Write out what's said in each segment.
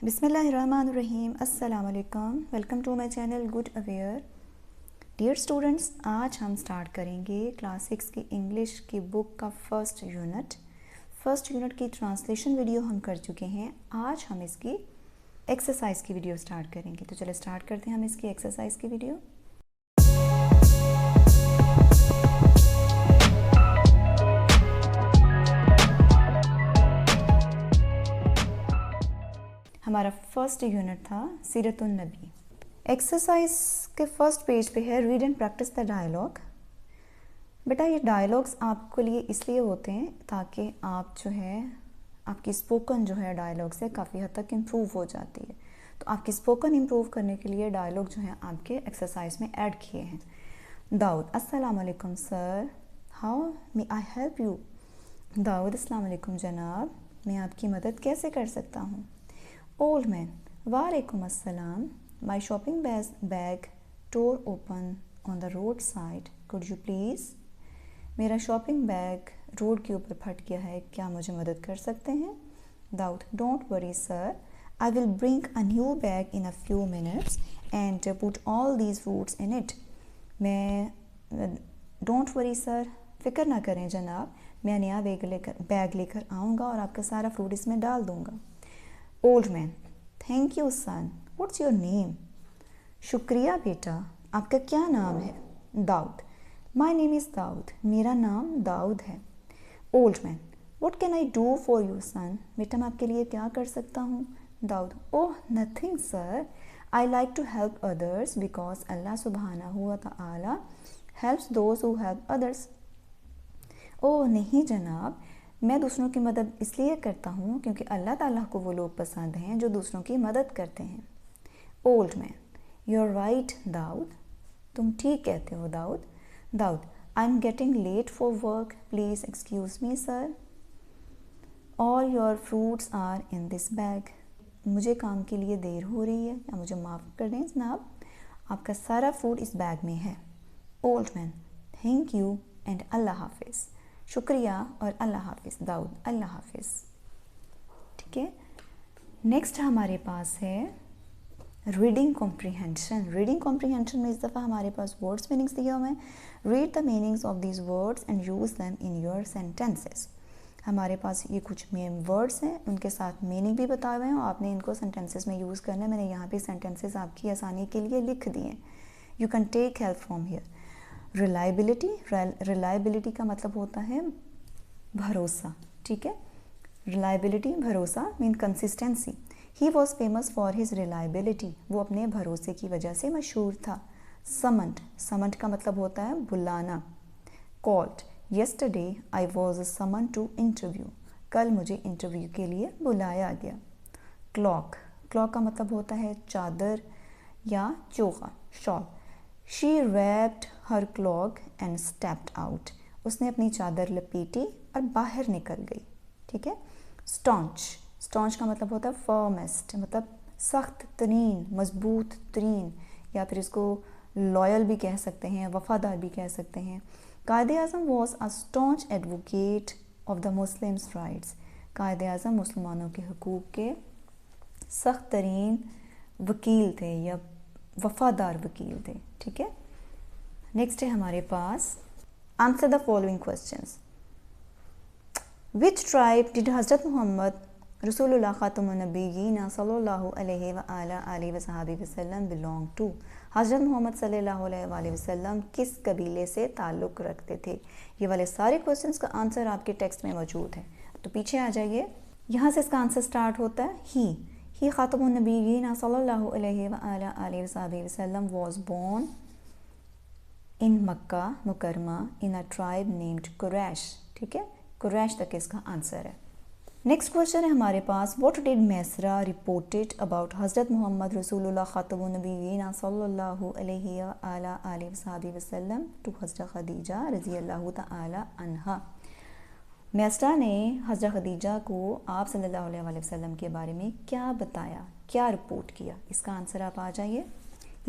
बिस्मिल्लाहिर्रहमानिर्रहीम अस्सलाम वालेकुम। Welcome to my channel good aware. Dear students, आज हम स्टार्ट करेंगे क्लास 6 की इंग्लिश की बुक का फर्स्ट यूनिट की ट्रांसलेशन वीडियो हम कर चुके हैं। आज हम इसकी एक्सरसाइज की वीडियो स्टार्ट करेंगे। तो चलो स्टार्ट करते हैं हम इसकी एक्सरसाइज की वीडियो। हमारा फर्स्ट यूनिट था सीरतुन नबी। एक्सरसाइज के फर्स्ट पेज पे है read and practise the dialogue. बेटा ये डायलॉग्स आपके लिए इसलिए होते हैं ताकि आप जो है आपकी स्पोकन जो है डायलॉग से काफ़ी हद तक इम्प्रूव हो जाती है। तो आपकी स्पोकन इम्प्रूव करने के लिए डायलॉग जो है आपके एक्सरसाइज में ऐड किए हैं। दाऊद, अस्सलाम वालेकुम sir, how may I help you. Dawood, अस्सलाम वालेकुम जनाब, मैं आपकी मदद कैसे कर सकता हूँ। ओल्ड मैन, वालेकुम अस्सलाम, my shopping bag tore open on the road side, could you please. मेरा शॉपिंग बैग रोड के ऊपर फट गया है, क्या मुझे मदद कर सकते हैं। Dawood, don't worry sir, I will bring a new bag in a few minutes and put all these fruits in it. मैं डोंट वरी सर, फ़िक्र ना करें जनाब, मैं नया बैग लेकर आऊँगा और आपका सारा फ्रूट इसमें डाल दूँगा। Old man, thank you son, what's your name. शुक्रिया बेटा, आपका क्या नाम है। Dawood, my name is Dawood, मेरा नाम दाऊद है। Old man, what can I do for you son, बेटा मैं आपके लिए क्या कर सकता हूँ। Dawood, oh nothing sir, I like to help others because Allah सुब्हानहू व तआला helps those who help others. Oh नहीं जनाब, मैं दूसरों की मदद इसलिए करता हूँ क्योंकि अल्लाह ताला को वो लोग पसंद हैं जो दूसरों की मदद करते हैं। Old man, you are right Dawood, तुम ठीक कहते हो Dawood. Dawood, I am getting late for work, please excuse me sir, all your fruits are in this bag. मुझे काम के लिए देर हो रही है, या मुझे माफ़ कर दें जनाब, आपका सारा फ्रूट इस बैग में है। Old man, thank you and Allah हाफिज़। शुक्रिया और अल्लाह हाफिज़। दाऊद, अल्लाह हाफिज़। ठीक है, नेक्स्ट हमारे पास है रीडिंग कॉम्प्रीहेंशन। रीडिंग कॉम्प्रीहेंशन में इस दफ़ा हमारे पास वर्ड्स मीनिंग्स दिए हुए हैं। Read the meanings of these words and use them in your sentences. हमारे पास ये कुछ मेन वर्ड्स हैं, उनके साथ मीनिंग भी बताए हुए हैं और आपने इनको सेंटेंसेस में यूज़ करना है। मैंने यहाँ पे सेंटेंसेस आपकी आसानी के लिए लिख दिए हैं। You can take help from here. Reliability, reliability का मतलब होता है भरोसा। ठीक है, रिलायबिलिटी भरोसा mean consistency. He was famous for his reliability, वो अपने भरोसे की वजह से मशहूर था। समन्ड, समन्ड का मतलब होता है बुलाना। Called, yesterday I was summon to interview, कल मुझे इंटरव्यू के लिए बुलाया गया। क्लॉक, क्लॉक का मतलब होता है चादर या चोगा, shawl. She wrapped her cloak and stepped out, उसने अपनी चादर लपेटी और बाहर निकल गई। ठीक है। स्टॉन्च, स्टॉन्च का मतलब होता है फर्मेस्ट, मतलब सख्त तरीन, मजबूत तरीन, या फिर इसको लॉयल भी कह सकते हैं, वफादार भी कह सकते हैं। Quaid Azam was a staunch advocate of the Muslims rights, Quaid Azam मुसलमानों के हकूक़ के सख्त तरीन वकील थे या वफादार वकील थे। ठीक है, नेक्स्ट है हमारे पास answer the following questions. Which tribe did Hazrat Mohammad Rasulullah खातमुन नबीयीन सल्लल्लाहु अलैहि व आला आलिहि व सहाबी वसल्लम बिलोंग टू, हज़रत मोहम्मद सल्लल्लाहु अलैहि वसल्लम किस कबीले से ताल्लुक़ रखते थे। ये वाले सारे क्वेश्चंस का आंसर आपके टेक्स्ट में मौजूद है, तो पीछे आ जाइए। यहाँ से इसका आंसर स्टार्ट होता है ही खातमुन नबीयीन सल्लल्लाहु अलैहि व आला आलिहि व सहाबी वसल्लम वॉज बोर्न इन मक्का मुकरमा in a tribe named Quraysh. ठीक है, कुरैश तक इसका आंसर है। नेक्स्ट क्वेश्चन है हमारे पास, what did मैसरा reported about Hazrat Mohammad Rasulullah खातमुन नबीयीन सल्लल्लाहु अलैहि व आला आलिहि वसहबी वसल्लम टू हज़रत खदीजा रज़ियल्लाहु तआला अन्हा। मैसरा ने हज़रत खदीजा को आप सल्लल्लाहु अलैहि वसल्लम के बारे में क्या बताया, क्या रिपोर्ट किया। इसका आंसर आप आ जाइए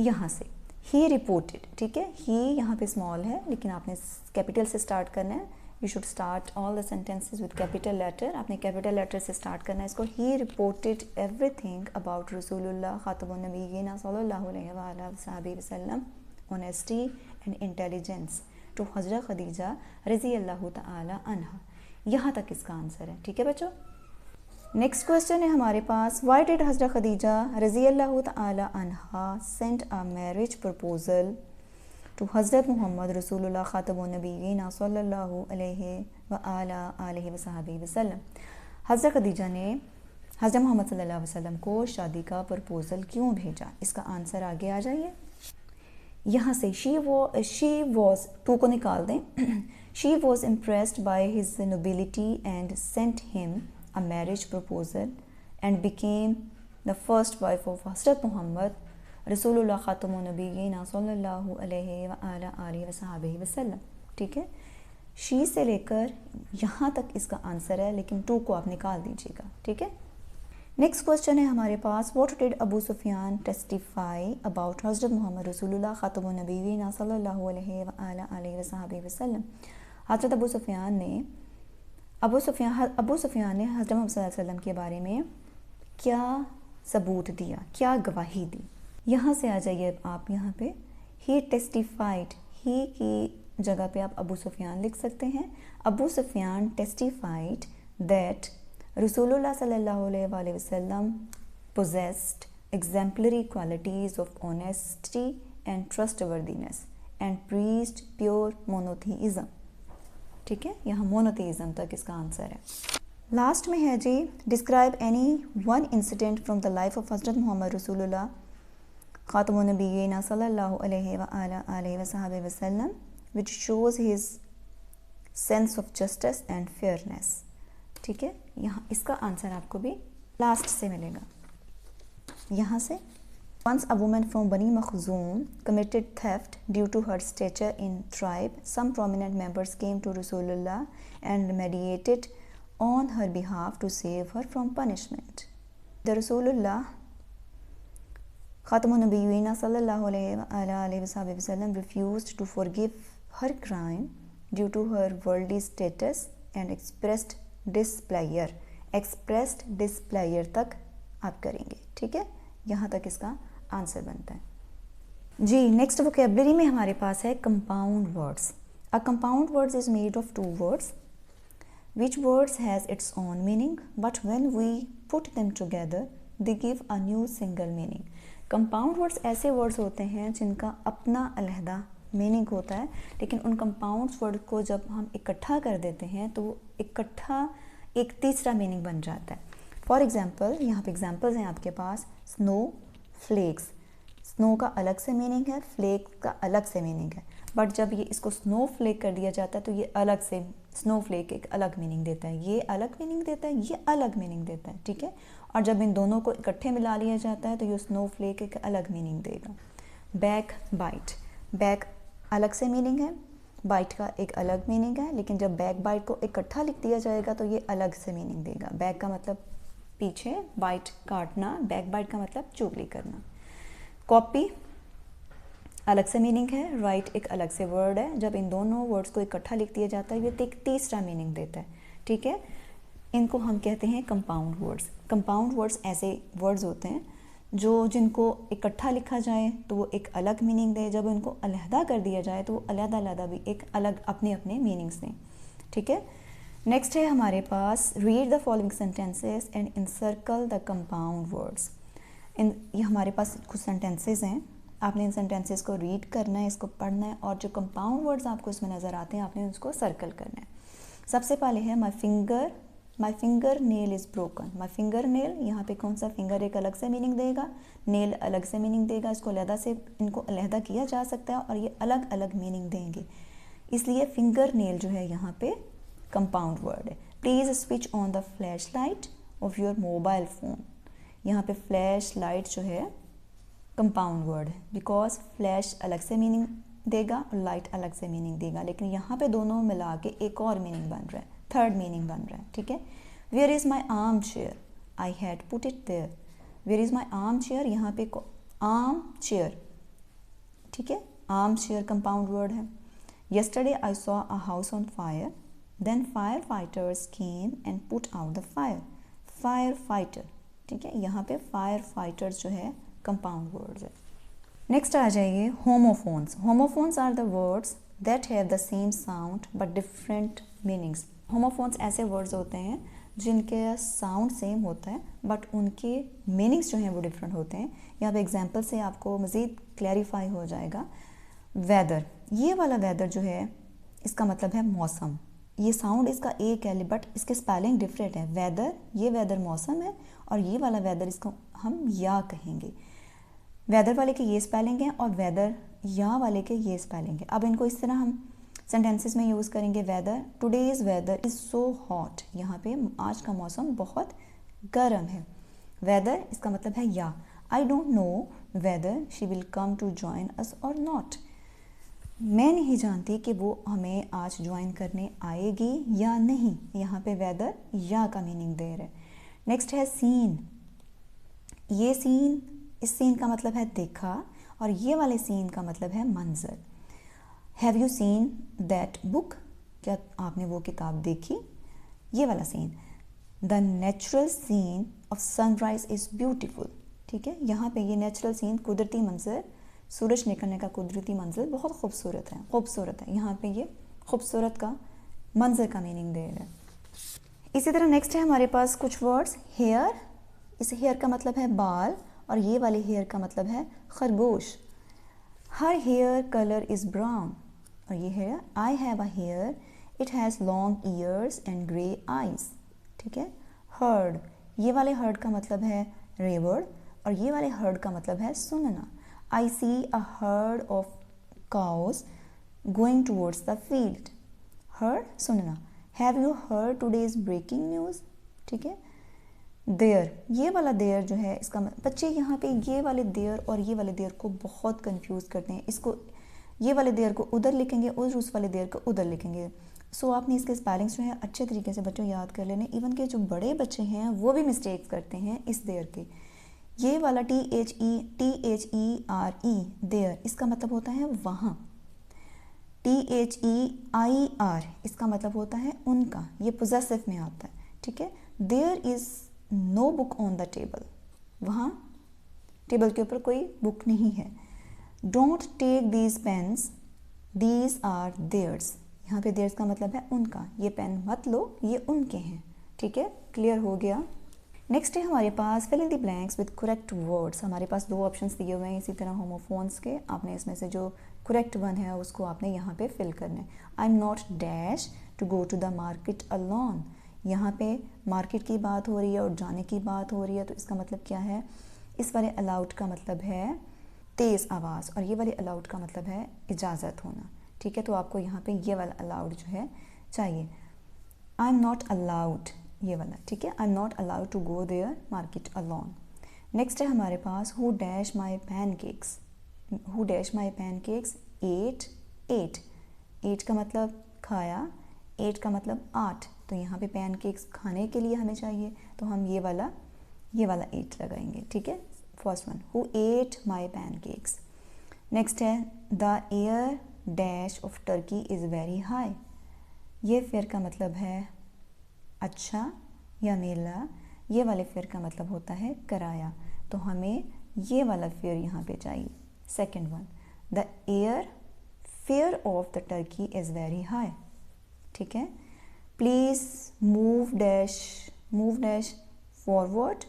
यहाँ से। ही रिपोर्टेड, ठीक है, ही यहाँ पे स्मॉल है लेकिन आपने कैपिटल से स्टार्ट करना है, you should start all the sentences with capital letter. आपने कैपिटल लेटर से स्टार्ट करना है इसको. ही रिपोर्टेड एवरीथिंग अबाउट रसूलुल्लाह खातमुन नबीय्यीन सल्लल्लाहु अलैहि वसल्लम ऑनेस्टी एंड इंटेलिजेंस टू हज़रत खदीजा रज़ी अल्लाह तआला अन्हा. यहाँ तक इसका आंसर है. ठीक है बच्चों. नेक्स्ट क्वेश्चन है हमारे पास. व्हाई डिड हज़रत खदीजा रज़ी अल्लाह तआला अन्हा send a marriage proposal to हज़रत मोहम्मद रसूलुल्लाह खातमुन नबीय्यीन सल्लल्लाहु अलैहि वसल्लम. हज़रत खदीजा ने हज़रत मोहम्मद सल्लल्लाहु अलैहि वसल्लम को शादी का प्रपोजल क्यों भेजा. इसका आंसर आगे आ जाइए. यहाँ से शी वॉज टू को निकाल दें. She was impressed by his nobility and sent him a marriage proposal and became the first wife of Hazrat Muhammad Rasulullah Khatamun Nabiyyin sallallahu alaihi wasallam. ठीक है. शी से लेकर यहाँ तक इसका आंसर है, लेकिन टू को आप निकाल दीजिएगा. ठीक है. नेक्स्ट क्वेश्चन है हमारे पास. What did Abu Sufyan testify about Hazrat Mohammad Rasulullah खातमुन नबीय्यीन सल्लल्लाहु अलैहि वसल्लम. हज़रत अबू सुफियान ने हज़रत मोहम्मद सल्लल्लाहु अलैहि वसल्लम के बारे में क्या सबूत दिया, क्या गवाही दी. यहाँ से आ जाइए आप. यहाँ पे ही टेस्टिफाइड, ही की जगह पे आप अबू सुफियान लिख सकते हैं. अबू सुफियान टेस्टिफाइड दैट रसूलुल्लाह सल्लल्लाहु अलैहि वसल्लम possessed exemplary qualities of honesty and trustworthiness and preached pure monotheism. ठीक है. यहाँ मोनोथेइज्म तक इसका आंसर है. लास्ट में है जी. Describe any one incident from the life of Hazrat Mohammad Rasulullah खातमुन नबीय्यीन सल्लल्लाहु अलैहि वसल्लम which shows his sense of justice and fairness. ठीक है. यहाँ इसका आंसर आपको भी लास्ट से मिलेगा. यहाँ से Once a woman from Bani Makhzum committed theft due to her stature in tribe. Some prominent members came to Rasulullah and mediated on her behalf to save her from punishment. The Rasulullah Khatamun Nabiyyin sallallahu alaihi wasallam refused to forgive her crime due to her worldly status and expressed displeasure. Expressed displeasure तक आप करेंगे. ठीक है. यहाँ तक इसका answer बनता है जी. नेक्स्ट वोकेबलरी में हमारे पास है compound words. A compound words is made of two words which words has its own meaning but when we put them together they give a new single meaning. Compound words ऐसे words होते हैं जिनका अपना अलहदा meaning होता है, लेकिन उन कंपाउंड वर्ड को जब हम इकट्ठा कर देते हैं तो वो इकट्ठा एक तीसरा मीनिंग बन जाता है. फॉर एग्जाम्पल, यहाँ पे एग्जाम्पल्स हैं आपके पास. Snow flex. स्नो का अलग से मीनिंग है, फ्लेक का अलग से मीनिंग है, बट जब ये इसको स्नो फ्लेक कर दिया जाता है तो ये अलग से स्नो फ्लेक एक अलग मीनिंग देता है, ये अलग मीनिंग देता है, ये अलग मीनिंग देता है. ठीक है. और जब इन दोनों को इकट्ठे मिला लिया जाता है तो ये स्नो फ्लेक एक अलग मीनिंग देगा. Back bite. बैक अलग से मीनिंग है, बाइट का एक अलग मीनिंग है, लेकिन जब बैक बाइट को इकट्ठा लिख दिया जाएगा तो ये अलग से मीनिंग देगा. बैक का मतलब पीछे, बाइट काटना, बैक बाइट का मतलब चुगली करना. कॉपी अलग से मीनिंग है, राइट एक अलग से वर्ड है. जब इन दोनों वर्ड्स को इकट्ठा लिख दिया जाता है ये एक तीसरा मीनिंग देता है. ठीक है. इनको हम कहते हैं कंपाउंड वर्ड्स. कंपाउंड वर्ड्स ऐसे वर्ड्स होते हैं जिनको इकट्ठा लिखा जाए तो वो एक अलग मीनिंग दे, जब इनको अलहदा कर दिया जाए तो वो अलहदा भी एक अलग अपने अपने मीनिंग्स दें. ठीक है. नेक्स्ट है हमारे पास. Read the following sentences and encircle the compound words. ये हमारे पास कुछ सेंटेंसेस हैं. आपने इन सेंटेंसेस को रीड करना है, इसको पढ़ना है, और जो कंपाउंड वर्ड्स आपको इसमें नज़र आते हैं आपने उसको सर्कल करना है. सबसे पहले है my finger nail is broken. My finger nail, यहाँ पे कौन सा फिंगर एक अलग से मीनिंग देगा, नेल अलग से मीनिंग देगा. इसको अलहदा से इनको अलहदा किया जा सकता है और ये अलग अलग मीनिंग देंगे, इसलिए फिंगर नेल जो है यहाँ पे कंपाउंड वर्ड है. Please switch on the flash light of your mobile phone. यहाँ पे फ्लैश लाइट जो है कंपाउंड वर्ड है, बिकॉज फ्लैश अलग से मीनिंग देगा और लाइट अलग से मीनिंग देगा, लेकिन यहाँ पे दोनों मिला के एक और मीनिंग बन रहा है, थर्ड मीनिंग बन रहा है. ठीक है. Where is my arm chair, I had put it there. Where is my arm chair, यहाँ पे आर्म चेयर. ठीक है. आर्म चेयर कंपाउंड वर्ड है. Yesterday I saw a house on fire. Then fire fighters came and put out the fire. Fire fighter, ठीक है, यहाँ पे fire fighters जो है कंपाउंड वर्ड्स है। नेक्स्ट आ जाइए homophones. Homophones are the words that have the same sound but different meanings. Homophones ऐसे वर्ड्स होते हैं जिनके साउंड सेम होता है बट उनके मीनिंग्स जो हैं वो डिफरेंट होते हैं। यहाँ पे एग्जांपल से आपको मज़ीद क्लैरिफाई हो जाएगा। वेदर, ये वाला वेदर जो है इसका मतलब है मौसम। ये साउंड इसका एक है बट इसके स्पेलिंग डिफरेंट है। वेदर, ये वेदर मौसम है, और ये वाला वेदर इसको हम या कहेंगे। वेदर वाले के ये स्पेलिंग है और वेदर या वाले के ये स्पेलिंग है। अब इनको इस तरह हम सेंटेंसेस में यूज़ करेंगे। Weather, today's weather is so hot. यहाँ पे आज का मौसम बहुत गर्म है। वेदर इसका मतलब है या। I don't know whether she will come to join us और नॉट। मैं नहीं जानती कि वो हमें आज ज्वाइन करने आएगी या नहीं। यहाँ पे वेदर या का मीनिंग दे रहे। नेक्स्ट है सीन। ये सीन, इस सीन का मतलब है देखा, और ये वाले सीन का मतलब है मंजर। Have you seen that book, क्या आपने वो किताब देखी। ये वाला scene, the natural scene of sunrise is beautiful, ठीक है। यहाँ पे ये नेचुरल सीन, कुदरती मंजर, सूरज निकलने का कुदरती मंजर बहुत खूबसूरत है, खूबसूरत है। यहाँ पे ये खूबसूरत का मंजर का मीनिंग दे रहा है। इसी तरह नेक्स्ट है हमारे पास कुछ वर्ड्स। हेयर, इस हेयर का मतलब है बाल, और ये वाले हेयर का मतलब है खरगोश। Her hair colour is brown, और ये hare, I have a hare, it has long ears and grey eyes, ठीक है। हर्ड, ये वाले हर्ड का मतलब है रेवर्ड, और ये वाले हर्ड का मतलब है सुनना। I see a herd of cows going towards the field. Herd सुनना। Have you heard today's breaking news, ठीक है। देयर, ये वाला देयर जो है इसका बच्चे यहाँ पे ये वाले देयर और ये वाले देयर को बहुत कंफ्यूज करते हैं। इसको, ये वाले देयर को उधर लिखेंगे और उस वाले देयर को उधर लिखेंगे। सो आपने इसके स्पेलिंग्स जो है अच्छे तरीके से बच्चों याद कर लेने। इवन के जो बड़े बच्चे हैं वो भी मिस्टेक्स करते हैं इस देयर के। ये वाला THERE देयर, इसका मतलब होता है वहाँ। THEIR इसका मतलब होता है उनका, ये पोजेसिव में आता है, ठीक है। There is no book on the table, वहाँ टेबल के ऊपर कोई बुक नहीं है। Don't take these pens, these are theirs, यहाँ पे देयर्स का मतलब है उनका। ये पेन मत लो, ये उनके हैं, ठीक है। क्लियर हो गया। नेक्स्ट है हमारे पास fill in the blanks with correct words. हमारे पास दो ऑप्शंस दिए हुए हैं इसी तरह होमोफोन्स के। आपने इसमें से जो करेक्ट वन है उसको आपने यहाँ पे फिल करना है। I am not dash to go to the market alone. यहाँ पे मार्केट की बात हो रही है और जाने की बात हो रही है, तो इसका मतलब क्या है। इस वाले अलाउड का मतलब है तेज़ आवाज़, और ये वाले अलाउड का मतलब है इजाज़त होना, ठीक है। तो आपको यहाँ पे ये वाला अलाउड जो है चाहिए। आई एम नॉट अलाउड, ये वाला, ठीक है। I am not allowed to go there market alone. Next है हमारे पास who dash my pancakes. Who dash my pancakes ate का मतलब खाया, 8 का मतलब 8, तो यहाँ पे पैनकेक्स खाने के लिए हमें चाहिए, तो हम ये वाला 8 लगाएंगे, ठीक है। First one, who ate my pancakes. Next है the air dash of Turkey is very high. ये फेयर का मतलब है अच्छा या मेला, ये वाले फेयर का मतलब होता है किराया, तो हमें ये वाला फेयर यहाँ पे चाहिए। Second one, the air fare of the Turkey is very high, ठीक है। Please move dash forward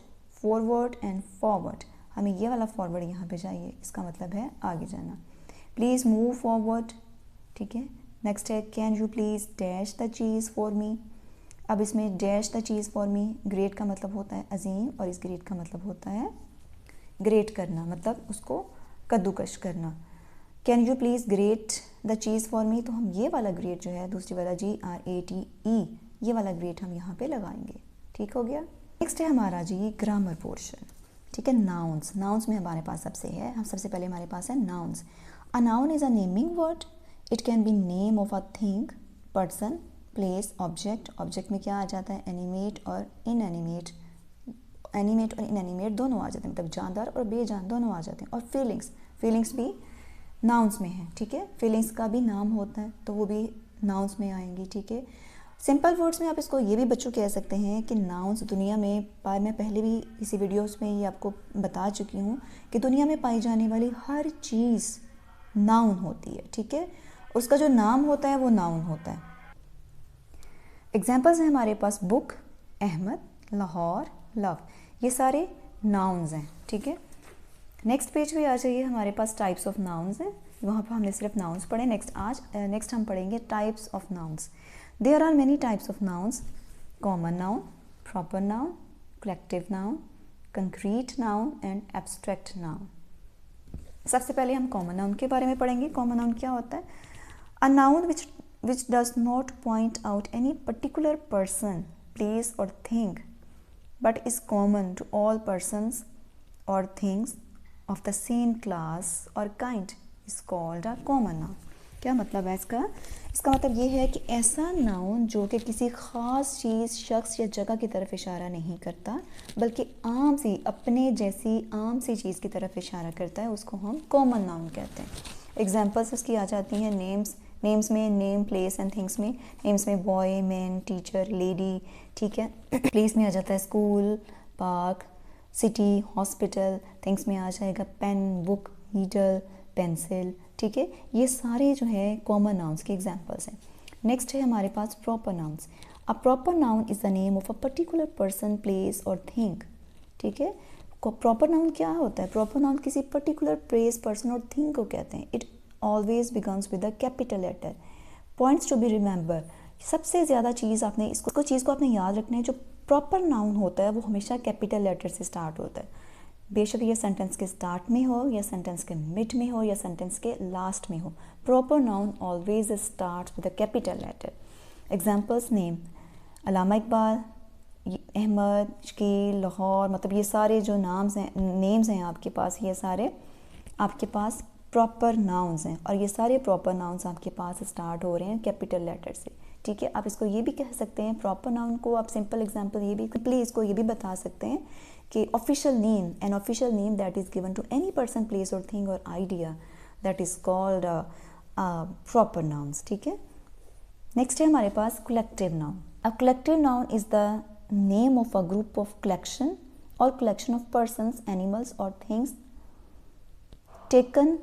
and forward, हमें ये वाला फॉरवर्ड यहाँ पे चाहिए, इसका मतलब है आगे जाना। प्लीज़ मूव फॉरवर्ड, ठीक है। नेक्स्ट है can you please dash the cheese for me. अब इसमें dash the cheese for me, great का मतलब होता है अजीम, और इस ग्रेट का मतलब होता है ग्रेट करना, मतलब उसको कद्दूकश करना। Can you please great the cheese for me, तो हम ये वाला ग्रेट जो है दूसरी वाला GRATE, ये वाला ग्रेट हम यहाँ पे लगाएंगे, ठीक हो गया। नेक्स्ट है हमारा जी ग्रामर पोर्शन, ठीक है। नाउन्स में हमारे पास सबसे पहले हमारे पास है nouns. A noun is a naming word, it can be name of a thing, person, place, object. Object में क्या आ जाता है, एनिमेट और इनएनिमेट दोनों आ जाते हैं, मतलब जानदार और बेजान दोनों आ जाते हैं। और फीलिंग्स भी नाउन्स में है, ठीक है। फीलिंग्स का भी नाम होता है तो वो भी नाउन्स में आएंगी, ठीक है। सिंपल वर्ड्स में आप इसको ये भी बच्चों कह सकते हैं कि नाउन्स दुनिया में मैं पहले भी इसी वीडियोस में ये आपको बता चुकी हूँ कि दुनिया में पाई जाने वाली हर चीज़ नाउन होती है, ठीक है। उसका जो नाम होता है वो नाउन होता है। एग्जाम्पल्स हैं हमारे पास बुक, अहमद, लाहौर, लव, ये सारे नाउन्स हैं, ठीक है। नेक्स्ट पेज पे आ जाइए, हमारे पास टाइप्स ऑफ नाउन्स हैं, वहाँ पर हमने सिर्फ नाउन्स पढ़े। नेक्स्ट हम पढ़ेंगे types of nouns. There are many types of nouns: common noun, proper noun, collective noun, concrete noun and abstract noun. सबसे पहले हम कॉमन नाउन के बारे में पढ़ेंगे। कॉमन नाउन क्या होता है? A noun which does not point out any particular person, place or thing, but is common to all persons or things of the same class or kind, is called a common noun. क्या मतलब है इसका? इसका मतलब ये है कि ऐसा नाउन जो कि किसी ख़ास चीज़, शख्स या जगह की तरफ इशारा नहीं करता, बल्कि आम सी, अपने जैसी आम सी चीज़ की तरफ इशारा करता है, उसको हम कॉमन नाउन कहते हैं। एग्जाम्पल्स इसकी आ जाती हैं नेम्स में, नेम, प्लेस एंड थिंग्स में। नेम्स में बॉय, मैन, टीचर, लेडी, ठीक है। प्लेस में आ जाता है school, park, city, hospital. Things में आ जाएगा पेन, बुक, नीडल, पेंसिल, ठीक है। ये सारे जो है कॉमन नाउन्स के एग्जाम्पल्स हैं। नेक्स्ट है हमारे पास proper nouns. A proper noun is the name of a particular person, place और थिंग, ठीक है। प्रॉपर नाउन क्या होता है? प्रॉपर नाउन किसी पर्टिकुलर प्लेस, पर्सन और थिंग को कहते हैं। It always begins with a capital letter. Points to be remember, सबसे ज़्यादा चीज़ आपने इसको चीज़ को आपने याद रखना है, जो प्रॉपर नाउन होता है वो हमेशा कैपिटल लेटर से स्टार्ट होता है, बेशक ये सेंटेंस के स्टार्ट में हो या सेंटेंस के मिड में हो या सेंटेंस के लास्ट में हो। Proper noun always start with a capital letter. Examples: name, Allama Iqbal, Ahmad, Shakeel, Lahore, मतलब ये सारे जो नेम्स हैं आपके पास, ये सारे आपके पास प्रॉपर नाउन्स हैं, और ये सारे प्रॉपर नाउन्स आपके पास स्टार्ट हो रहे हैं कैपिटल लेटर से, ठीक है। आप इसको ये भी कह सकते हैं, प्रॉपर नाउन को आप सिंपल एग्जांपल ये भी सिंपली इसको ये भी बता सकते हैं कि official name, an official name that is given to any person, place और थिंग और idea, that is called proper nouns, ठीक है। नेक्स्ट है हमारे पास collective noun. A collective noun is the name of a group of collection और collection of persons, animals और things taken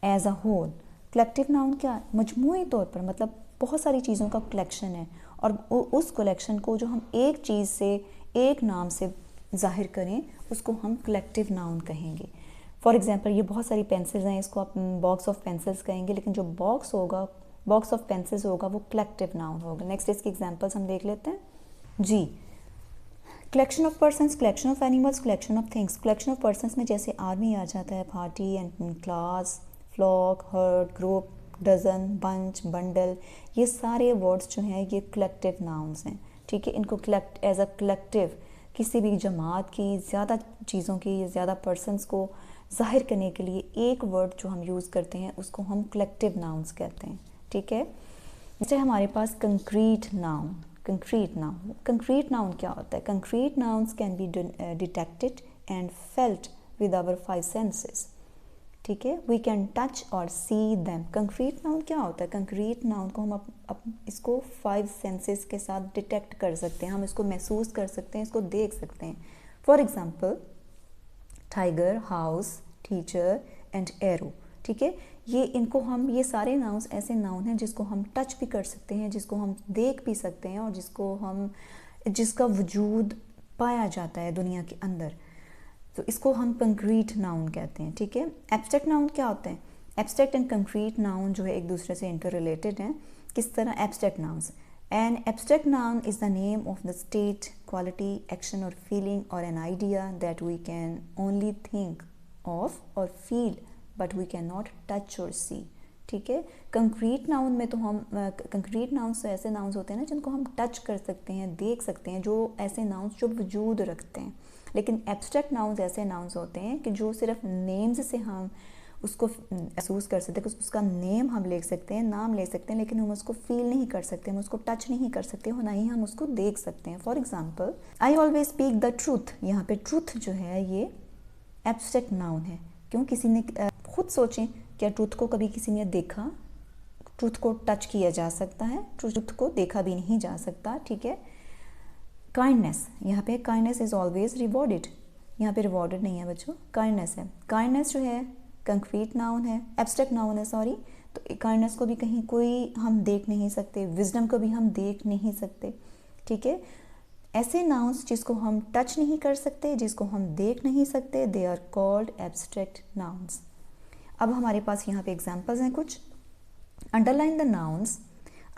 as a whole. Collective noun क्या? मजमूई तौर पर, मतलब बहुत सारी चीज़ों का कलेक्शन है, और उस कलेक्शन को जो हम एक चीज़ से, एक नाम से ज़ाहिर करें, उसको हम कलेक्टिव नाउन कहेंगे। फॉर एग्जांपल, ये बहुत सारी पेंसिल्स हैं, इसको आप बॉक्स ऑफ पेंसिल्स कहेंगे, लेकिन जो बॉक्स ऑफ पेंसिल्स होगा वो कलेक्टिव नाउन होगा। नेक्स्ट इसके एग्जांपल्स हम देख लेते हैं जी। Collection of persons, collection of animals, collection of things. Collection of persons में जैसे आर्मी आ जाता है, party and class, flock, herd, group, dozen, bunch, bundle, ये सारे वर्ड्स जो हैं ये कलेक्टिव नाउन्स हैं, ठीक है। इनको कलेक्ट एज अ कलेक्टिव किसी भी जमात की, ज़्यादा चीज़ों की, ज़्यादा पर्सन्स को ज़ाहिर करने के लिए एक वर्ड जो हम यूज़ करते हैं उसको हम कलेक्टिव नाउन्स कहते हैं, ठीक है। जैसे हमारे पास कंक्रीट नाउन। कंक्रीट नाउन क्या होता है? Concrete nouns can be detected and felt with our 5 senses, ठीक है। वी कैन टच और सी दैम। कंक्रीट नाउन क्या होता है? कंक्रीट नाउन को हम इसको 5 सेंसेस के साथ डिटेक्ट कर सकते हैं, हम इसको महसूस कर सकते हैं, इसको देख सकते हैं। For example, tiger, house, teacher and arrow, ठीक है। ये सारे नाउन्स ऐसे नाउन हैं जिसको हम टच भी कर सकते हैं, जिसको हम देख भी सकते हैं, और जिसका वजूद पाया जाता है दुनिया के अंदर, तो इसको हम कंक्रीट नाउन कहते हैं, ठीक है। एब्स्ट्रैक्ट नाउन क्या होते हैं? एब्स्ट्रैक्ट एंड कंक्रीट नाउन जो है एक दूसरे से इंटर रिलेटेड हैं। किस तरह? Abstract nouns, an abstract noun is the name of the state, quality, action और फीलिंग और an idea that we can only think of और feel but we can not touch और सी, ठीक है। Concrete noun में तो हम concrete nouns तो ऐसे नाउन्स होते हैं ना जिनको हम टच कर सकते हैं, देख सकते हैं, जो ऐसे नाउन्स जो वजूद रखते हैं। लेकिन एब्स्ट्रैक्ट नाउन्स ऐसे नाउन्स होते हैं कि जो सिर्फ नेम्स से हम उसको महसूस कर सकते हैं, उसका नेम हम ले सकते हैं, नाम ले सकते हैं, लेकिन हम उसको फील नहीं कर सकते, हम उसको टच नहीं कर सकते, ना ही हम उसको देख सकते हैं। For example, I always speak the truth. यहाँ पे ट्रूथ जो है ये एब्स्ट्रैक्ट नाउन है। क्यों? किसी ने खुद सोचें, क्या ट्रूथ को कभी किसी ने देखा? ट्रूथ को टच किया जा सकता है, ट्रूथ को देखा भी नहीं जा सकता, ठीक है। काइंडनेस, यहाँ पे काइंडनेस इज़ ऑलवेज रिवॉर्डेड, यहाँ पे रिवॉर्डेड नहीं है बच्चों, काइंडनेस है। काइंडनेस जो है कंक्रीट नाउन है, एब्स्ट्रैक्ट नाउन है सॉरी, तो काइंडनेस को भी कहीं कोई हम देख नहीं सकते, विजडम को भी हम देख नहीं सकते, ठीक है। ऐसे नाउन्स जिसको हम टच नहीं कर सकते, जिसको हम देख नहीं सकते, they are called abstract nouns. अब हमारे पास यहाँ पे एग्जाम्पल्स हैं कुछ। Underline the nouns,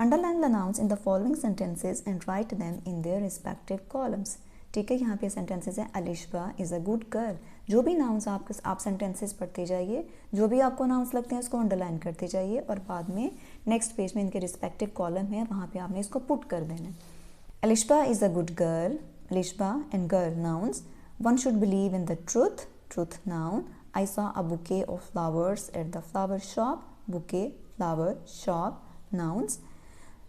underline the nouns in the following sentences and write them in their respective columns, ठीक है। यहाँ पे सेंटेंसेज हैं, Alishba is a good girl. जो भी नाउन्स आप सेंटेंसेस पढ़ते जाइए, जो भी आपको नाउन्स लगते हैं उसको अंडरलाइन करते जाइए और बाद में नेक्स्ट पेज में इनके रिस्पेक्टिव कॉलम है, वहाँ पे आपने इसको पुट कर देना है। Alishba is a good girl. Alishba and girl nouns. One should believe in the truth. Truth noun. I saw a bouquet of flowers at the flower shop. Bouquet, flower, shop, nouns.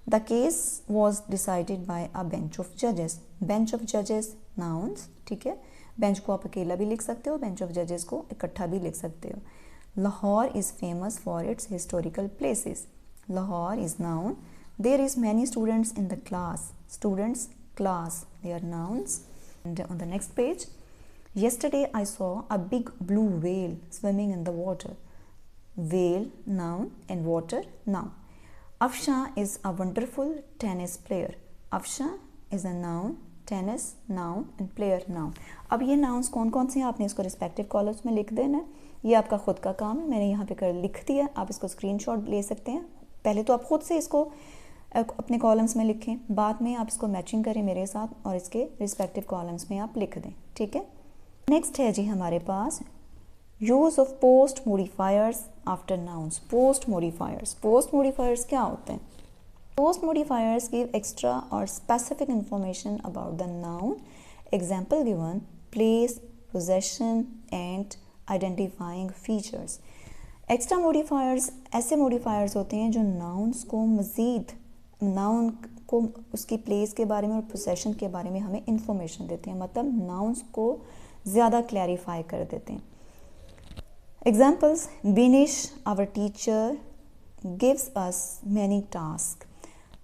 The case was decided by a bench of judges. Bench of judges, nouns. ठीक है, bench को आप अकेला भी लिख सकते हो, bench of judges को इकट्ठा भी लिख सकते हो। Lahore is famous for its historical places. Lahore is noun. There is many students in the class. Students, class, they are nouns. And on the next page, yesterday I saw a big blue whale swimming in the water. Whale, noun, and water, noun. Afsha is a wonderful tennis player. Afsha is a noun, tennis, noun, and player, noun. अब ये nouns कौन कौन से हैं आपने इसको respective columns में लिख देना है, ये आपका खुद का काम है, मैंने यहाँ पे कर लिख दिया, आप इसको स्क्रीनशॉट ले सकते हैं। पहले तो आप खुद से इसको अपने कॉलम्स में लिखें, बाद में आप इसको मैचिंग करें मेरे साथ और इसके रिस्पेक्टिव कॉलम्स में आप लिख दें, ठीक है। नेक्स्ट है जी हमारे पास use of post modifiers after nouns. Post modifiers, post modifiers क्या होते हैं? पोस्ट मॉडिफायर्स गिव एक्स्ट्रा और specific information about the noun, example given, place, possession and identifying features. Extra modifiers ऐसे मॉडिफायर्स होते हैं जो नाउन्स को मज़ीद, नाउन को उसकी प्लेस के बारे में और पोजेशन के बारे में हमें इंफॉर्मेशन देते हैं, मतलब नाउन्स को ज़्यादा क्लैरिफाई कर देते हैं। Examples, Binish our teacher gives us many task.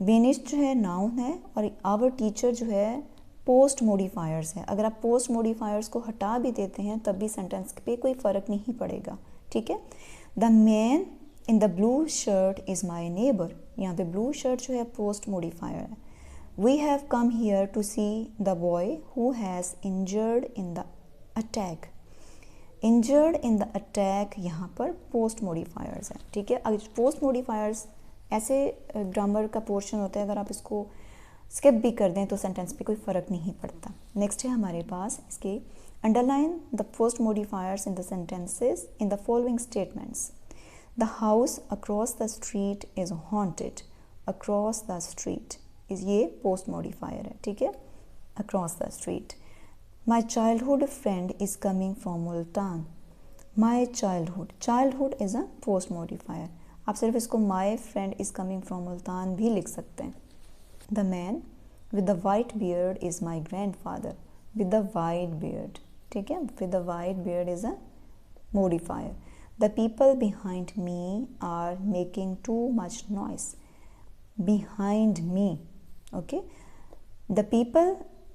Binish जो है नाउन है और आवर टीचर जो है पोस्ट मॉडिफायर्स है। अगर आप पोस्ट मॉडिफायर्स को हटा भी देते हैं तब भी सेंटेंस पे कोई फ़र्क नहीं पड़ेगा, ठीक है। The man in the blue shirt is my neighbour, यहाँ पे ब्लू शर्ट जो है पोस्ट मॉडिफायर है। We have come here to see the boy who has injured in the attack. Injured in the attack यहाँ पर post modifiers है, ठीक है। अगर पोस्ट मॉडिफायर्स ऐसे ग्रामर का पोर्शन होता है, अगर आप इसको स्किप भी कर दें तो सेंटेंस पे कोई फ़र्क नहीं पड़ता। नेक्स्ट है हमारे पास इसके underline the post modifiers in the sentences in the following statements. The house across the street is haunted. Across the street is ये post modifier है, ठीक है। Across the street. My childhood friend is coming from Multan. My childhood. Childhood is a post modifier. आप सिर्फ इसको my friend is coming from Multan भी लिख सकते हैं। The man with the white beard is my grandfather. With the white beard, ठीक है। With the white beard is a modifier. The people behind me are making too much noise. Behind me, okay. The people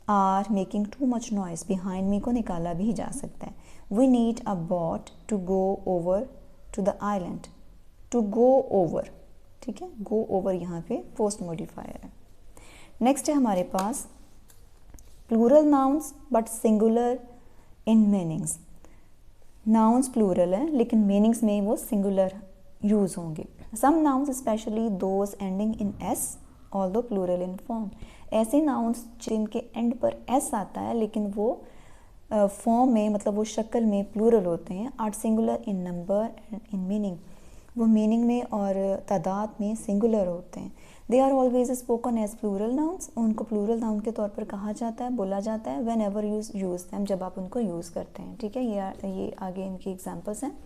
are making too much noise. Behind me को निकाला भी जा सकता है। We need a boat to go over to the island. To go over, ठीक है। Go over यहाँ पे post modifier है। Next है हमारे पास plural nouns but singular in meanings. Nouns plural हैं लेकिन मीनिंग्स में वो सिंगुलर यूज़ होंगे। Some nouns specially those ending in S although plural in form. ऐसे नाउन्स जिनके एंड पर एस आता है लेकिन वो फॉर्म में, मतलब वो शक्ल में प्लूरल होते हैं, are singular in number and in meaning. वो मीनिंग में और तादाद में सिंगुलर होते हैं। They are always spoken as plural nouns. उनको प्लूरल नाउन के तौर पर कहा जाता है, बोला जाता है व्हेन एवर यूज़ दैम, जब आप उनको यूज़ करते हैं, ठीक है। ये आगे इनकी एग्जांपल्स हैं।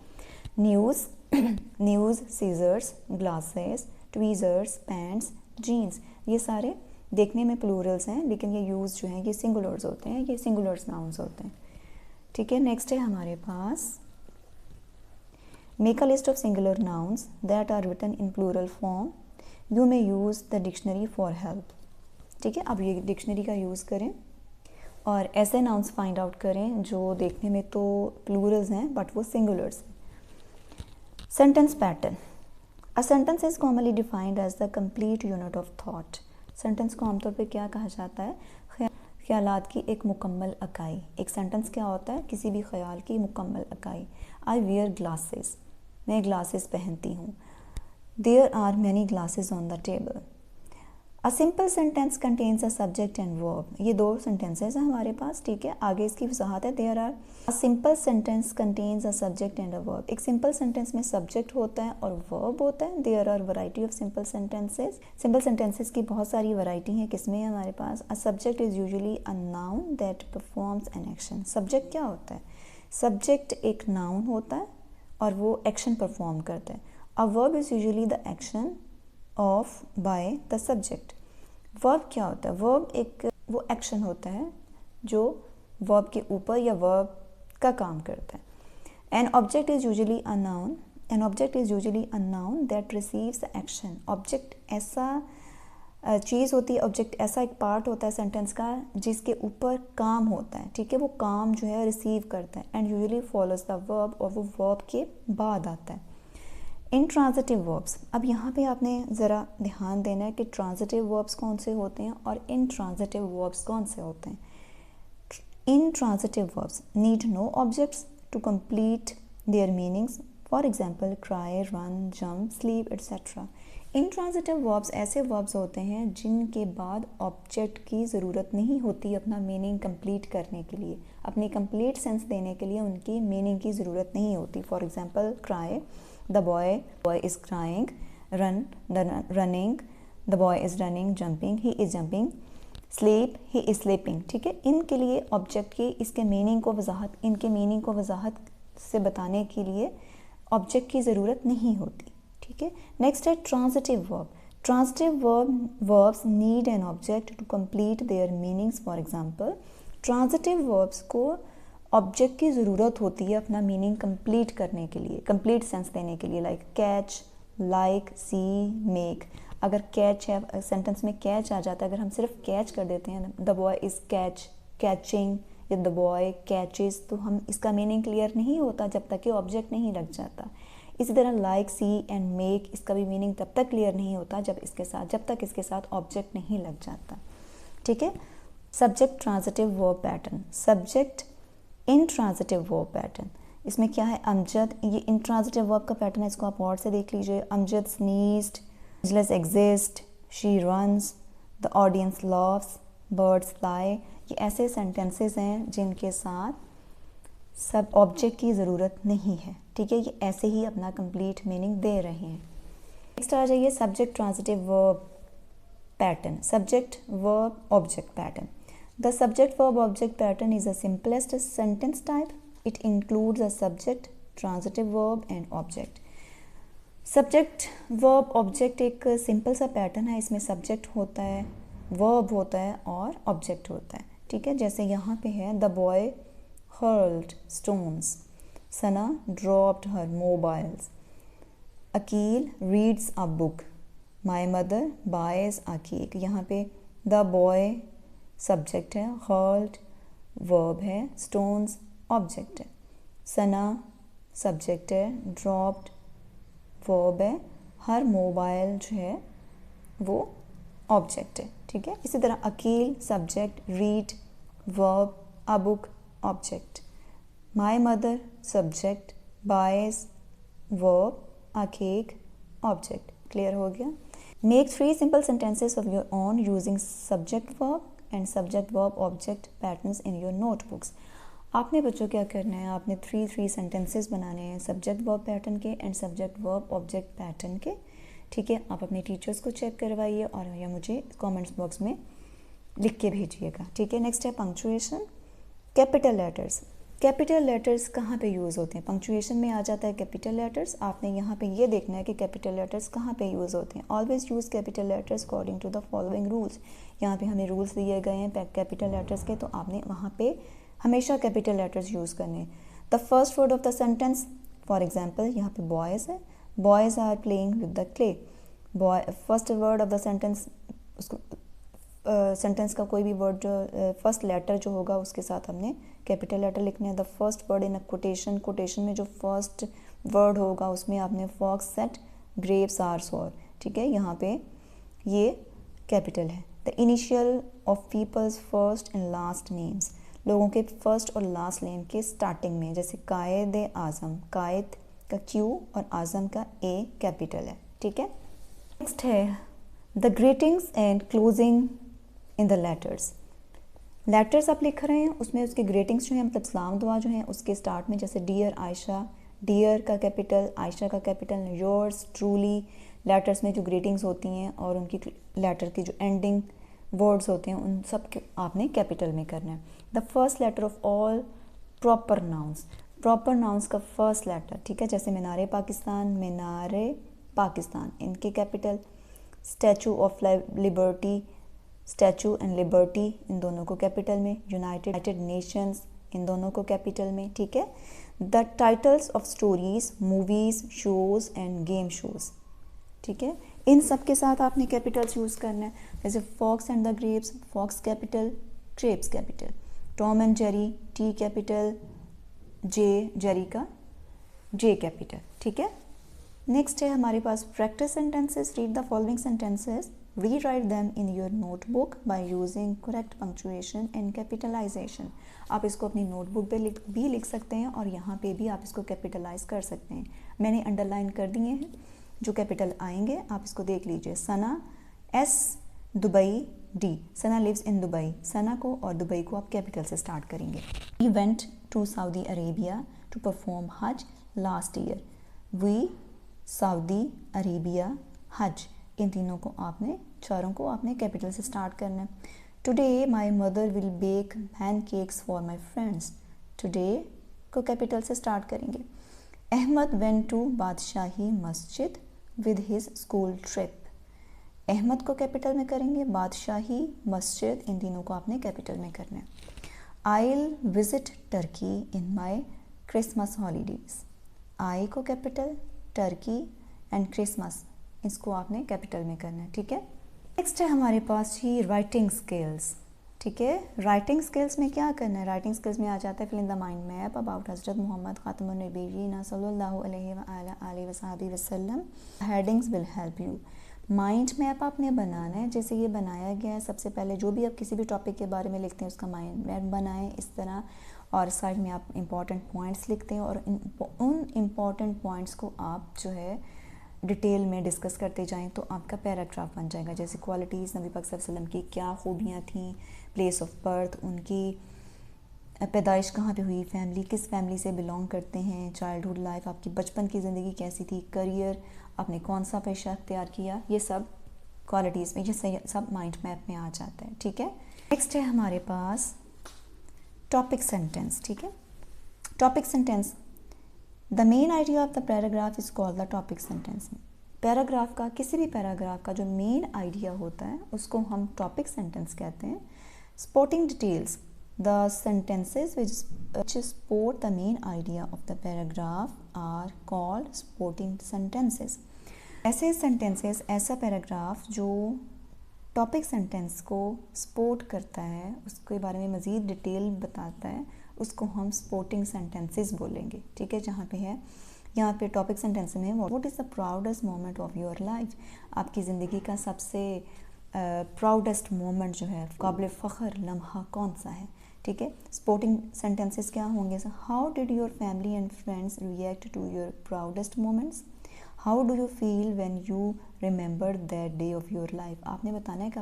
News, news, scissors, glasses, tweezers, pants, jeans, ये सारे देखने में प्लूरल्स हैं लेकिन ये यूज़ जो हैं ये सिंगुलर्स होते हैं, ये सिंगुलर्स नाउन्स होते हैं, ठीक है। नेक्स्ट है हमारे पास make a list of singular nouns that are written in plural form, you may use the dictionary for help. ठीक है, अब ये डिक्शनरी का यूज़ करें और ऐसे नाउन्स फाइंड आउट करें जो देखने में तो प्लूरल्स हैं बट वो सिंगुलर्स हैं। Sentence pattern. A sentence is commonly defined as the complete unit of thought. Sentence को आमतौर पे क्या कहा जाता है? ख्यालात की एक मुकम्मल इकाई। एक सेंटेंस क्या होता है? किसी भी ख्याल की मुकम्मल इकाई। आई वेयर ग्लासेस, मैं ग्लासेस पहनती हूँ। There are many glasses on the table. A simple sentence contains a subject and verb. ये दो सेंटेंसेस हैं हमारे पास, ठीक है। आगे इसकी वजाहत है। There are a simple sentence contains a subject and a verb. एक सिंपल सेंटेंस में सब्जेक्ट होता है और वर्ब होता है। There are variety of simple sentences. Simple sentences की बहुत सारी वैरायटी हैं। किसमें है हमारे पास? A subject is usually a noun that performs an action. Subject क्या होता है? सब्जेक्ट एक नाउन होता है और वो एक्शन परफॉर्म करता है। A verb is usually the action of by the subject. Verb क्या होता है? वर्ब एक वो एक्शन होता है जो वर्ब के ऊपर या वर्ब का काम करता है। An object is usually a noun. An object is usually a noun that receives the action. Object ऐसा चीज़ होती है, ऑब्जेक्ट ऐसा एक पार्ट होता है सेंटेंस का जिसके ऊपर काम होता है, ठीक है। वो काम जो है रिसीव करता है and usually follows the verb, और वो वर्ब के बाद आता है। Intransitive verbs. अब यहाँ पे आपने ज़रा ध्यान देना है कि ट्रांजिटिव वर्ब्स कौन से होते हैं और इंट्रांजिटिव वर्ब्स कौन से होते हैं। Intransitive verbs need no objects to complete their meanings. For example cry, run, jump, sleep etcetera. Intransitive verbs ऐसे वर्ब्स होते हैं जिनके बाद ऑब्जेक्ट की ज़रूरत नहीं होती अपना मीनिंग कंप्लीट करने के लिए, अपनी कंप्लीट सेंस देने के लिए उनकी मीनिंग की ज़रूरत नहीं होती। For example cry, the boy is crying, run, running, the boy is running, jumping, he is jumping, sleep, he is sleeping। ठीक है, इनके लिए ऑब्जेक्ट की इसके मीनिंग को वजाहत, इनके मीनिंग को वजाहत से बताने के लिए ऑब्जेक्ट की ज़रूरत नहीं होती, ठीक है। नेक्स्ट है transitive verb. Transitive verbs need an object to complete their meanings. For example transitive verbs को ऑब्जेक्ट की ज़रूरत होती है अपना मीनिंग कंप्लीट करने के लिए, कंप्लीट सेंस देने के लिए। लाइक कैच, लाइक, सी, मेक। अगर कैच है, सेंटेंस में कैच आ जाता है, अगर हम सिर्फ कैच कर देते हैं, द बॉय इज़ कैचिंग या द बॉय कैचेस, तो हम इसका मीनिंग क्लियर नहीं होता जब तक कि ऑब्जेक्ट नहीं लग जाता। इसी तरह लाइक, सी एंड मेक, इसका भी मीनिंग तब तक क्लियर नहीं होता जब तक इसके साथ ऑब्जेक्ट नहीं लग जाता, ठीक है। Subject transitive verb pattern. Subject intransitive verb pattern, इसमें क्या है? अमजद, ये इंट्रांजिटिव वर्ब का पैटर्न है, इसको आप और से देख लीजिए। Amjad sneezed, angels exist, she runs, the audience loves, birds fly. ये ऐसे सेंटेंसेस हैं जिनके साथ सब ऑब्जेक्ट की ज़रूरत नहीं है, ठीक है। ये ऐसे ही अपना कंप्लीट मीनिंग दे रहे हैं। नेक्स्ट आ जाइए subject transitive verb pattern. Subject verb object pattern. The subject-verb object pattern is the simplest sentence type. It includes a subject, transitive verb and object. Subject, verb, object एक simple सा pattern है। इसमें subject होता है, verb होता है और object होता है, ठीक है। जैसे यहाँ पे है the boy hurled stones, Sana dropped her mobiles, Aqeel reads a book, my mother buys a cake। यहाँ पे द बॉय सब्जेक्ट है, हर्ल्ड वर्ब है, स्टोन्स ऑब्जेक्ट है, सना सब्जेक्ट है, ड्रॉप्ड वर्ब है, हर मोबाइल जो है वो ऑब्जेक्ट है, ठीक है। इसी तरह Aqeel subject, read verb, a book object, my mother subject, buys verb, a cake object. Clear हो गया? Make 3 simple sentences of your own using subject verb and subject verb object patterns in your notebooks. आपने बच्चों क्या करना है? आपने 3 sentences बनाने हैं सब्जेक्ट वर्ब पैटर्न के and subject verb object pattern के, ठीक है। आप अपने टीचर्स को चेक करवाइए और या मुझे कमेंट्स बॉक्स में लिख के भेजिएगा, ठीक है। नेक्स्ट है punctuation. Capital letters. Capital letters कहाँ पे यूज़ होते हैं? पंक्चुएशन में आ जाता है कैपिटल लेटर्स। आपने यहाँ पे ये देखना है कि कैपिटल लेटर्स कहाँ पे यूज़ होते हैं। Always use capital letters according to the following rules. यहाँ पे हमें रूल्स दिए गए हैं कैपिटल लेटर्स के, तो आपने वहाँ पे हमेशा कैपिटल लेटर्स यूज़ करने हैं। The first word of the sentence for example यहाँ पे बॉयज़ है, boys are playing with the clay. Boy first word of the sentence, उसको सेंटेंस का कोई भी वर्ड जो फर्स्ट लेटर जो होगा उसके साथ हमने कैपिटल लेटर लिखना है। The first word in a quotation, quotation में जो फर्स्ट वर्ड होगा उसमें आपने फॉक्स सेट ग्रेप्स आर सोर, ठीक है, यहाँ पे ये कैपिटल है। The initial of people's first and last names, लोगों के फर्स्ट और लास्ट नेम के स्टार्टिंग में, जैसे कायद आज़म, कायद का क्यू और आज़म का ए कैपिटल है, ठीक है। नेक्स्ट है the greetings and closing in the letters. Letters आप लिख रहे हैं उसमें उसके ग्रीटिंग्स जो हैं मतलब सलाम दुआ जो हैं उसके स्टार्ट में, जैसे डियर आयशा, डियर का कैपिटल, आयशा का कैपिटल, योर्स ट्रूली। लेटर्स में जो ग्रीटिंग्स होती हैं और उनकी लेटर की जो एंडिंग वर्ड्स होते हैं उन सब के आपने कैपिटल में करना है। The first letter of all proper nouns, proper nouns का फर्स्ट लेटर, ठीक है, जैसे मीनारे पाकिस्तान, मीनारे पाकिस्तान, इनके capital. Statue of liberty, statue and liberty, इन दोनों को कैपिटल में। यूनाइटेड नेशंस, इन दोनों को कैपिटल में, ठीक है। The titles of stories, movies, shows end game shows, ठीक है, इन सब के साथ आपने कैपिटल्स यूज़ करना है। जैसे fox and the grapes, fox capital, grapes capital. Tom and Jerry, T capital, J, Jerry का जे कैपिटल, ठीक है। नेक्स्ट है हमारे पास practice sentences. Read the following sentences, rewrite them in your notebook by using correct punctuation and capitalisation. आप इसको अपनी notebook पे भी लिख सकते हैं और यहाँ पे भी आप इसको कैपिटलाइज कर सकते हैं। मैंने अंडरलाइन कर दिए हैं जो कैपिटल आएंगे, आप इसको देख लीजिए। Sana, S, Dubai, D, Sana lives in Dubai, Sana को और दुबई को आप कैपिटल से स्टार्ट करेंगे। We went to Saudi Arabia to perform हज last year, we, Saudi Arabia, हज, इन तीनों को आपने, चारों को आपने कैपिटल से स्टार्ट करना है। Today my mother will bake pancakes for my friends, today को कैपिटल से स्टार्ट करेंगे। Ahmed went to Badshahi Masjid with his school trip, Ahmed को कैपिटल में करेंगे, बादशाही, मस्जिद, इन तीनों को आपने कैपिटल में करना है। आइल विजिट टर्की इन माई क्रिसमस हॉलीडेज, आई को कैपिटल, टर्की एंड क्रिसमस, इसको आपने कैपिटल में करना है, ठीक है। नेक्स्ट है हमारे पास ही राइटिंग स्किल्स, ठीक है। राइटिंग स्किल्स में क्या करना है, राइटिंग स्किल्स में आ जाता है fill in the mind map about Hazrat Muhammad खातमुन नबीय्यीन सल्लल्लाहु अलैहि वसल्लम। Headings will help you. Mind map आपने बनाना है, जैसे ये बनाया गया है। सबसे पहले जो भी आप किसी भी टॉपिक के बारे में लिखते हैं उसका माइंड मैप बनाएं इस तरह, और साइड में आप इम्पॉर्टेंट पॉइंट्स लिखते हैं और उन इम्पॉर्टेंट पॉइंट्स को आप जो है डिटेल में डिस्कस करते जाएं तो आपका पैराग्राफ बन जाएगा। जैसे क्वालिटीज़ नबी पाक सल्लल्लाहु अलैहि वसल्लम की क्या खूबियाँ थीं, प्लेस ऑफ बर्थ, उनकी पैदाइश कहाँ पे हुई, फैमिली किस फैमिली से बिलोंग करते हैं, चाइल्डहुड लाइफ, आपकी बचपन की ज़िंदगी कैसी थी, करियर, आपने कौन सा पेशा अख्तियार किया, ये सब क्वालिटीज़ में, ये सब माइंड मैप में आ जाता है, ठीक है। नेक्स्ट है हमारे पास टॉपिक सेंटेंस, ठीक है। Topic sentence, the main idea of the paragraph is called the topic sentence. Paragraph का, किसी भी पैराग्राफ का जो मेन आइडिया होता है उसको हम टॉपिक सेंटेंस कहते हैं। Supporting details, the sentences which support the main idea of the paragraph are called supporting sentences। ऐसे सेंटेंसेस, ऐसा पैराग्राफ जो टॉपिक सेंटेंस को सपोर्ट करता है, उसके बारे में मज़ीद डिटेल बताता है, उसको हम सपोर्टिंग सेंटेंसेस बोलेंगे, ठीक है। जहाँ पे है, यहाँ पे टॉपिक सेंटेंस में what is the proudest moment of your life, आपकी ज़िंदगी का सबसे प्राउडेस्ट मोमेंट जो है, काबिल फ़ख्र लम्हा कौन सा है, ठीक है। सपोर्टिंग सेंटेंसेस क्या होंगे, how did your family and friends react to your proudest moments, how do you feel when you remember that day of your life. आपने बताना है कि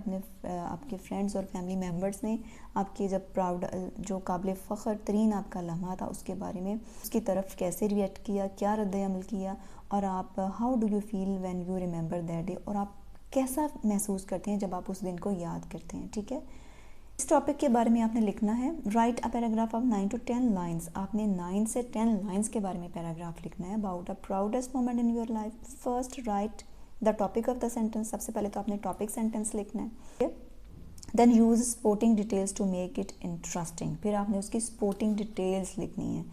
आपके फ्रेंड्स और फैमिली मेम्बर्स ने आपके जब प्राउड, जो काबिल फ़ख्र तरीन आपका लम्हा था उसके बारे में, उसकी तरफ कैसे रिएक्ट किया, क्या रद्द-ए-अमल किया, और आप how do you feel when you remember that day, और आप कैसा महसूस करते हैं जब आप उस दिन को याद करते हैं, ठीक है। इस टॉपिक के बारे में आपने लिखना है। Right a paragraph of 9 to 10 lines, आपने 9 से 10 लाइन्स के बारे में पैराग्राफ लिखना है about a proudest moment in your life. First write the topic of the sentence, सबसे पहले तो आपने टॉपिक सेंटेंस लिखना है। Then use supporting details to make it interesting, फिर आपने उसकी सपोर्टिंग डिटेल्स लिखनी है।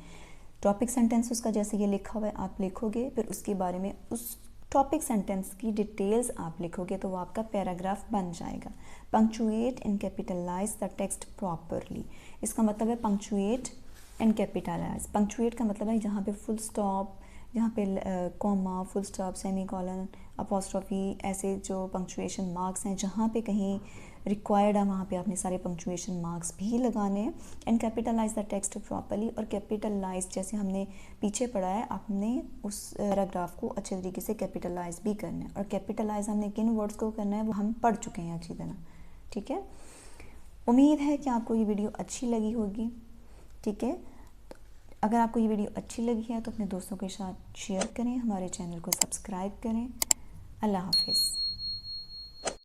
टॉपिक सेंटेंस उसका जैसे ये लिखा हुआ है आप लिखोगे, फिर उसके बारे में उस टॉपिक सेंटेंस की डिटेल्स आप लिखोगे तो वो आपका पैराग्राफ बन जाएगा। Punctuate and capitalise the text properly, इसका मतलब है पंक्चुएट एंड कैपिटलाइज। पंक्चुएट का मतलब है जहाँ पे फुल स्टॉप, जहाँ पे comma, full stop, semi colon, apostrophe, ऐसे जो पंक्चुएशन मार्क्स हैं जहाँ पे कहीं रिक्वायर्ड है वहाँ पे आपने सारे पंक्चुएशन मार्क्स भी लगाने हैं। And capitalise the text properly, और कैपिटलाइज जैसे हमने पीछे पढ़ा है आपने उस पैराग्राफ को अच्छे तरीके से कैपिटलाइज भी करना है, और कैपिटलाइज हमने किन वर्ड्स को करना है वो हम पढ़ चुके हैं अच्छी तरह। ठीक है, उम्मीद है कि आपको ये वीडियो अच्छी लगी होगी। ठीक है, अगर आपको ये वीडियो अच्छी लगी है तो अपने दोस्तों के साथ शेयर करें, हमारे चैनल को सब्सक्राइब करें। अल्लाह हाफिज़।